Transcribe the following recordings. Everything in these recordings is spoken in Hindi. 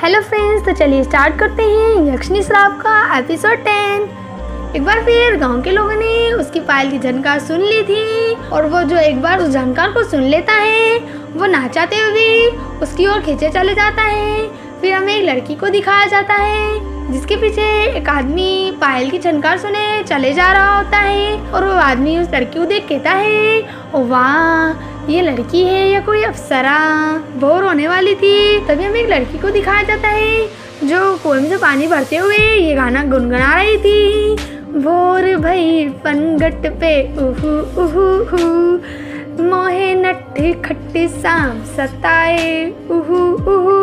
हेलो फ्रेंड्स, तो चलिए स्टार्ट करते हैं यक्षिणी श्राप का एपिसोड 10। एक बार फिर गांव के लोगों ने उसकी पायल की झनकार सुन ली थी और वो जो एक बार उस झनकार को सुन लेता है वो ना चाहते हुए भी उसकी ओर खींचे चले जाता है। फिर हमें एक लड़की को दिखाया जाता है जिसके पीछे एक आदमी पायल की झनकार सुने चले जा रहा होता है और वो आदमी उस लड़की को देख कहता है, ओ वाह, ये लड़की है या कोई अप्सरा। बोर होने वाली थी तभी हमें एक लड़की को दिखाया जाता है जो कुएं में से पानी भरते हुए ये गाना गुनगुना रही थी। भोर भई पनघट पे उहु उहु हु, मोहे नट्ठी खट्टी शाम सताए उहु उहु।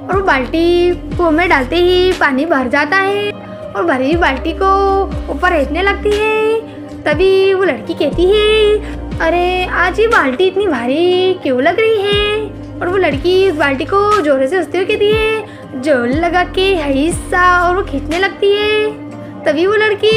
और वो बाल्टी कुएं में डालते ही पानी भर जाता है और भरी हुई बाल्टी को ऊपर हेंचने लगती है। तभी वो लड़की कहती है, अरे आज ये बाल्टी इतनी भारी क्यों लग रही है। और वो लड़की उस बाल्टी को जोर से हंसते हुए कहती है, जोर लगा के हिस्सा, और वो खींचने लगती है। तभी वो लड़की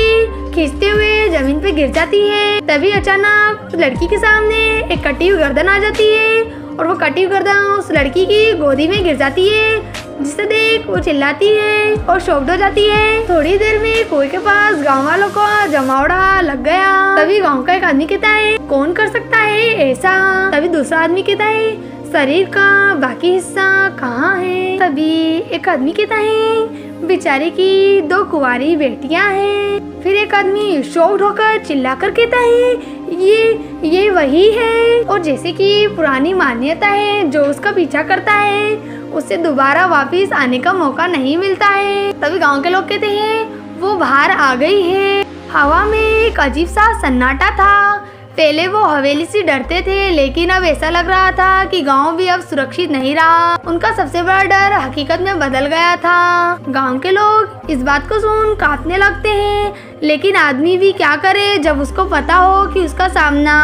खींचते हुए जमीन पे गिर जाती है। तभी अचानक लड़की के सामने एक कटी हुई गर्दन आ जाती है और वो कटी हुई गर्दन उस लड़की की गोदी में गिर जाती है, जिसे देख वो चिल्लाती है और शॉक्ड हो जाती है। थोड़ी देर में कुएं के पास गांव वालों का जमावड़ा लग गया। तभी गांव का एक आदमी कहता है, कौन कर सकता है ऐसा। तभी दूसरा आदमी कहता है, शरीर का बाकी हिस्सा कहाँ है। तभी एक आदमी कहता है, बेचारे की 2 कुंवारी बेटियां हैं। फिर एक आदमी शॉक्ड होकर चिल्लाकर कहता है, ये वही है। और जैसे कि पुरानी मान्यता है, जो उसका पीछा करता है उससे दोबारा वापस आने का मौका नहीं मिलता है। तभी गांव के लोग कहते हैं, वो बाहर आ गई है। हवा में एक अजीब सा सन्नाटा था। पहले वो हवेली से डरते थे, लेकिन अब ऐसा लग रहा था कि गांव भी अब सुरक्षित नहीं रहा। उनका सबसे बड़ा डर हकीकत में बदल गया था। गांव के लोग इस बात को सुन कांपने लगते हैं, लेकिन आदमी भी क्या करे जब उसको पता हो कि उसका सामना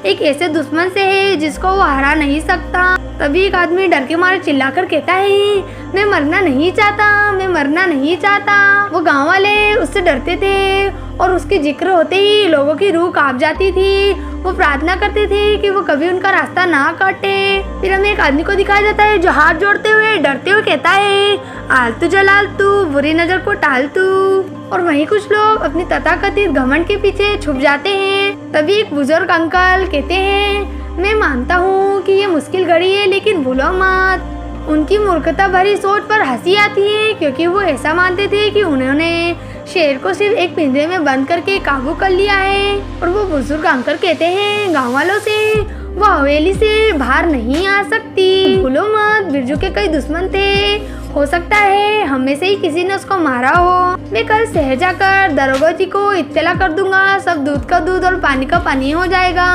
एक ऐसे दुश्मन से है जिसको वो हरा नहीं सकता। तभी एक आदमी डर के मारे चिल्लाकर कहता है, मैं मरना नहीं चाहता, मैं मरना नहीं चाहता। वो गांव वाले उससे डरते थे और उसके जिक्र होते ही लोगों की रूह कांप जाती थी। वो प्रार्थना करते थे कि वो कभी उनका रास्ता ना काटे। फिर हमें एक आदमी को दिखाया जाता है जो हाथ जोड़ते हुए डरते हुए कहता है, आलतू जलाल तू, बुरी नजर को टाल तू। और वहीं कुछ लोग अपने तथाकथित घमंड के पीछे छुप जाते हैं। तभी एक बुजुर्ग अंकल कहते हैं, मैं मानता हूँ कि ये मुश्किल घड़ी है, लेकिन भूलो मत। उनकी मूर्खता भरी सोच पर हंसी आती है, क्योंकि वो ऐसा मानते थे कि उन्होंने शेर को सिर्फ एक पिंजरे में बंद करके काबू कर लिया है। और वो बुजुर्ग अंकल कहते हैं गांव वालों से, वो हवेली से बाहर नहीं आ सकती। भूलो मत, बिरजू के कई दुश्मन थे, हो सकता है हम में से ही किसी ने उसको मारा हो। मैं कल शहर जाकर दरोगा जी को इत्तला कर दूंगा। सब दूध का दूध और पानी का पानी हो जाएगा।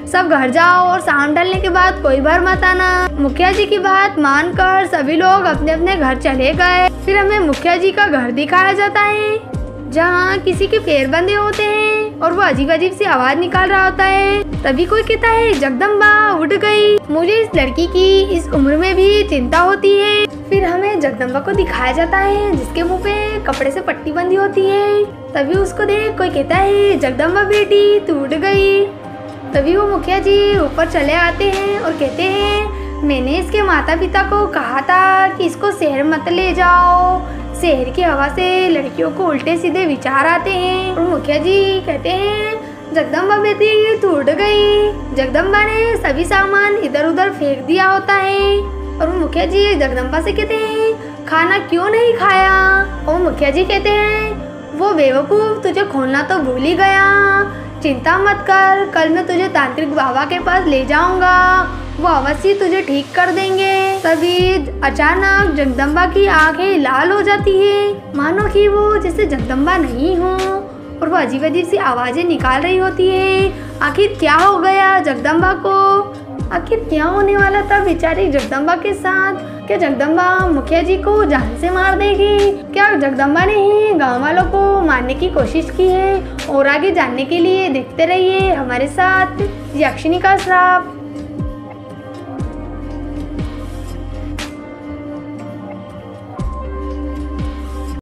सब घर जाओ और शाम ढलने के बाद कोई बार मत आना। मुखिया जी की बात मानकर सभी लोग अपने अपने घर चले गए। फिर हमें मुखिया जी का घर दिखाया जाता है जहाँ किसी के पैर बंधे होते हैं और वो अजीब अजीब सी आवाज निकाल रहा होता है। तभी कोई कहता है, जगदम्बा उठ गई। मुझे इस लड़की की इस उम्र में भी चिंता होती है। फिर हमें जगदम्बा को दिखाया जाता है जिसके मुंह पे कपड़े से पट्टी बंधी होती है। तभी उसको देख कोई कहता है, जगदम्बा बेटी तू उठ गई। तभी वो मुखिया जी ऊपर चले आते हैं और कहते हैं, मैंने इसके माता पिता को कहा था कि इसको शहर मत ले जाओ। शहर की हवा से लड़कियों को उल्टे सीधे विचार आते हैं। और मुखिया जी कहते हैं, जगदम्बा बेटी तू उठ गई। जगदम्बा ने सभी सामान इधर उधर फेंक दिया होता है। और वो मुखिया जी जगदम्बा से कहते हैं, खाना क्यों नहीं खाया। और मुखिया जी कहते हैं, वो बेवकूफ, तुझे खोलना तो भूल ही गया। चिंता मत कर, कल मैं तुझे तांत्रिक बाबा के पास ले जाऊंगा, वो अवश्य तुझे ठीक कर देंगे। तभी अचानक जगदम्बा की आंखें लाल हो जाती है, मानो कि वो जैसे जगदम्बा नहीं हो, और वो अजीब अजीब सी आवाजें निकाल रही होती है। आखिर क्या हो गया जगदम्बा को, आखिर क्या होने वाला था बेचारी जगदम्बा के साथ। क्या जगदम्बा मुखिया जी को जान से मार देगी। क्या जगदम्बा ने ही गांव वालों को मारने की कोशिश की है। और आगे जानने के लिए देखते रहिए हमारे साथ यक्षिणी का श्राप।